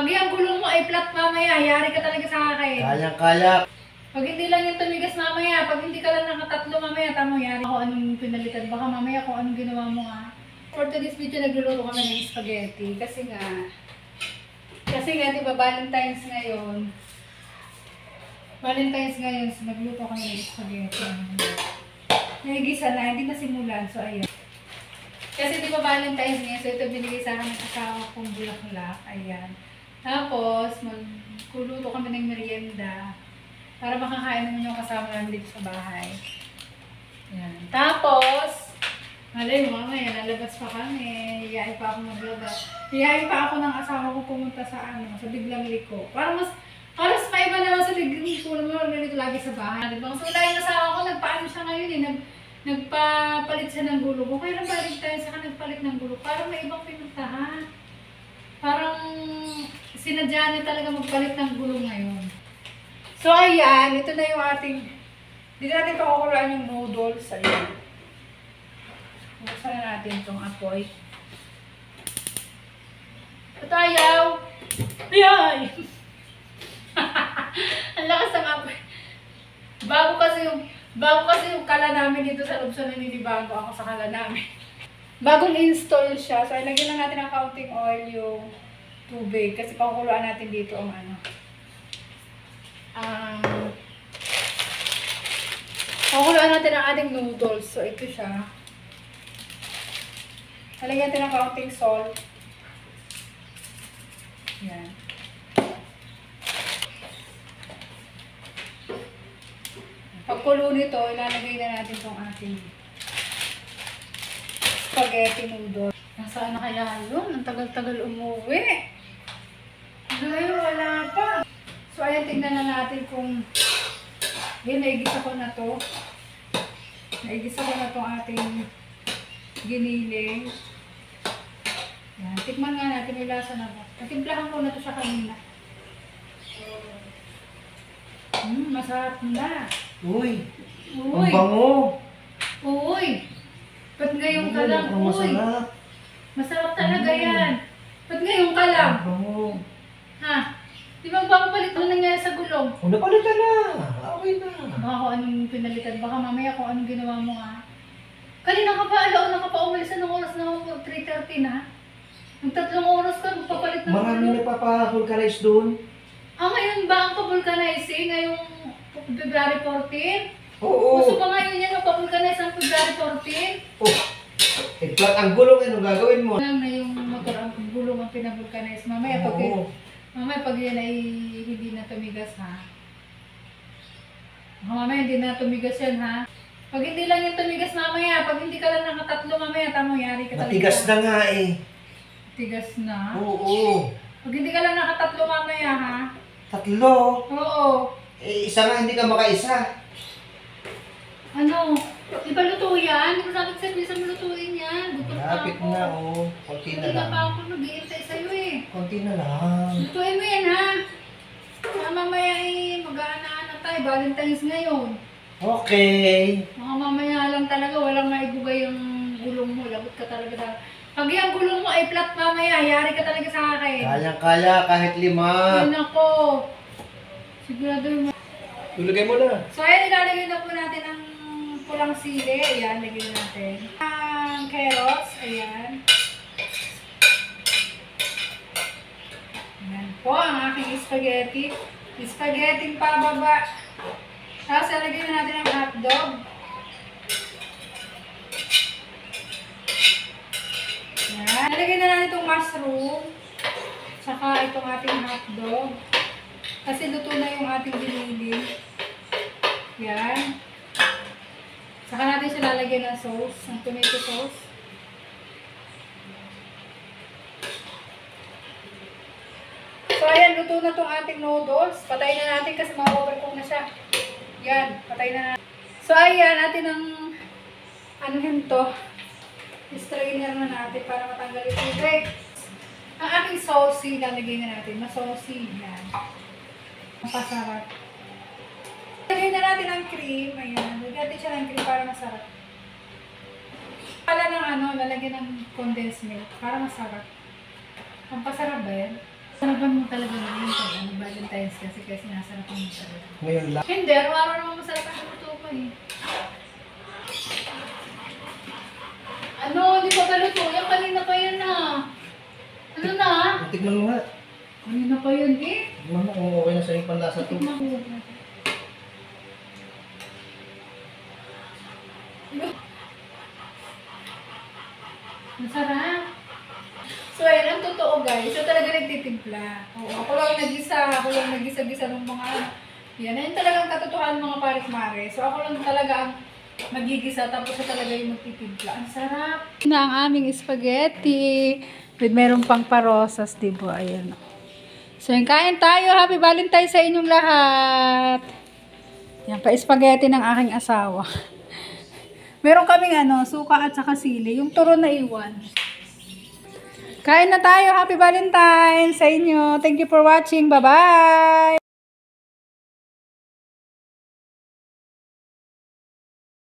Pag yung gulong mo ay flat mamaya, yari ka talaga sa akin. Kayang-kaya. Pag hindi lang yung tumigas mamaya, pag hindi ka lang nakatatlo mamaya, tamo yari ako anong pinalitan. Baka mamaya kung anong ginawa mo ah. For today's video, nagluluto kami ng spaghetti. Kasi nga, di ba, Valentine's ngayon. So nagluto kami ng spaghetti. Nagigisa na, hindi nasimulan. So, ayan. Kasi di ba Valentine's ngayon, so ito binigay sa akin ng asawa kong bulaklak. Ayan. Tapos, magkuluto kami ng merienda para makakain naman yung kasama namin dito sa bahay. Ayan. Tapos, malay mo, mamaya nalabas pa kami. Hiyain pa ako maglabas. Hiyain pa ako ng asawa ko pumunta sa biglang liko. Para maiba naman sa biglang liko naman ganito lagi sa bahay. Diba? So, dahil asawa ko, nagpaano siya ngayon eh. Nagpapalit siya ng gulong. Kung kailan balik tayo saka nagpalit ng gulong. Parang may ibang pinuntahan. Parang sinadya niya talaga magpalit ng gulong ngayon. So, ayan. Ito na yung ating... Hindi natin pakukulaan yung noodles. Ayan. Buksan na natin itong apoy. Patayaw! Ayay! Ang lakas ng apoy. Bago kasi yung kala namin dito sa loob, so naninibago ako sa kala namin. Bagong install siya. So, ilagyan lang natin ng kaunting oil yung tubig. Kasi pakukuluan natin dito ang pakukuluan natin ang ating noodles. So, ito siya. Ilagyan natin ng kaunting salt. Yan. Pagkulo nito, ilalagay na natin itong ating spaghetti noodle. Nasaan na kaya yun? Ang tagal-tagal umuwi. Ngayon, wala pa. So, ayan, tingnan na natin kung naigisa ko na to. Naigisa ko na itong ating giniling. Yan, tikman nga natin, may lasa na ba? Natimplahan ko na to siya kanina. Masarap na. Uy! Ang bango! Uy! Ba't ngayon ka lang? Uy! Masarap! Masarap talaga yan. Ba't ngayon ka lang? Ang bango! Ha? Di ba papalit mo nangyari sa gulong? Kung napalitan na! Okay na! Baka kung anong pinalitan. Baka mamaya kung anong ginawa mo ah. Kanina ka pa, alaon ka pa umalis. Anong oras na ako? 3:30 na? Nung 3 oras ka, magpapalit ng Marami gulong. nagpapavulcanize doon. Ngayon ba ang pabulkanizing? Ngayong February 14? Oo! Gusto pa ngayon yan, magpabulkanize ang February 14? Oh! Flat ang gulong, anong gagawin mo? Alam na yung motor ang gulong ang pinabulkanize. Mamaya pag yan ay hindi na tumigas ha. Mamaya hindi na tumigas yan ha. Pag hindi lang yung tumigas mamaya, pag hindi ka lang nakatatlo mamaya, tamo yari ka talaga. Matigas na nga eh. Tigas na? Oo. Pag hindi ka lang nakatatlo mamaya ha. 3. Oo. Eh, isa nga hindi ka makaisa. Ano? Di ba luto yan? Di ba sabi ko sa'yo, bisa mo lutuin yan? Gutom pa Malapit ako. na oh. Konti na Hindi na lang. pa ako nag-iintay sa'yo eh. Konti na lang. Lutuin mo yan ha. Mamaya eh, mag-aana-ana tayo. Valentine's ngayon. Okay. Mga mamaya lang talaga, walang maibugay yung gulong mo. Lagot ka talaga sa... Pag yung gulong mo ay flat mamaya, yari ka talaga sa akin. Kayang-kaya kahit 5. Yan ako. Sigurado mo. Tulagay mo na. So ayan, ilalagay na po natin ang pulang sili. Ayan, lagay natin. Ang carrots. Ayan. Ayan po ang aking spaghetti. Spaghetti pababa. Tapos ilalagay na natin ang hotdog. Ayan. Ilalagay na natin itong mushroom. Saka itong ating hotdog. Kasi luto na yung ating giniling. Yan. Saka natin siya lalagyan ng sauce, ng tomato sauce. So ayan, luto na itong ating noodles. Patayin na natin kasi ma-overcook na siya. Yan, patayin na natin. So ayan, natin ang ano yun to. Strainer na natin para matanggal yung tubig. Ang ating saucy, lalagay na natin. Masaucy. Yan. Masarap. Lagyan na natin ang cream. Ayan. Lagyan natin siya ng cream para masarap. Pala ng lalagyan ng condensed milk para masarap. Ang pasarap ba yan? Sarapan mo talaga ngayon pag ano, Valentine's kasi sinasarapan mo talaga. Ngayon lang. Hindi, araw-araw naman masarap ang luto pa eh. Ano, di pa kaluto? Yan, kanina pa yan ah. Ano na? Tignan mo nga. Kanina pa yun eh. Tignan mo kung okay na sa yung panlasa to. Tikman ko. Masarap. So, ayun, ang totoo guys. So, talaga nagtitimpla. Oo, ako lang nagisa-gisa ng mga ano. Yan, ayun talagang katotohanan mga parik-mare. So, ako lang talaga ang magigisa, tapos siya talaga yung magtitimpla. Ang sarap. Na ang aming spaghetti. With merong pang parosas, diba? Ayan. So, yung kain tayo. Happy Valentine's sa inyong lahat. Yan, pa-spaghetti ng aking asawa. Meron kaming ano, suka at saka sili. Yung turon na iwan. Kain na tayo. Happy Valentine's sa inyo. Thank you for watching. Bye-bye!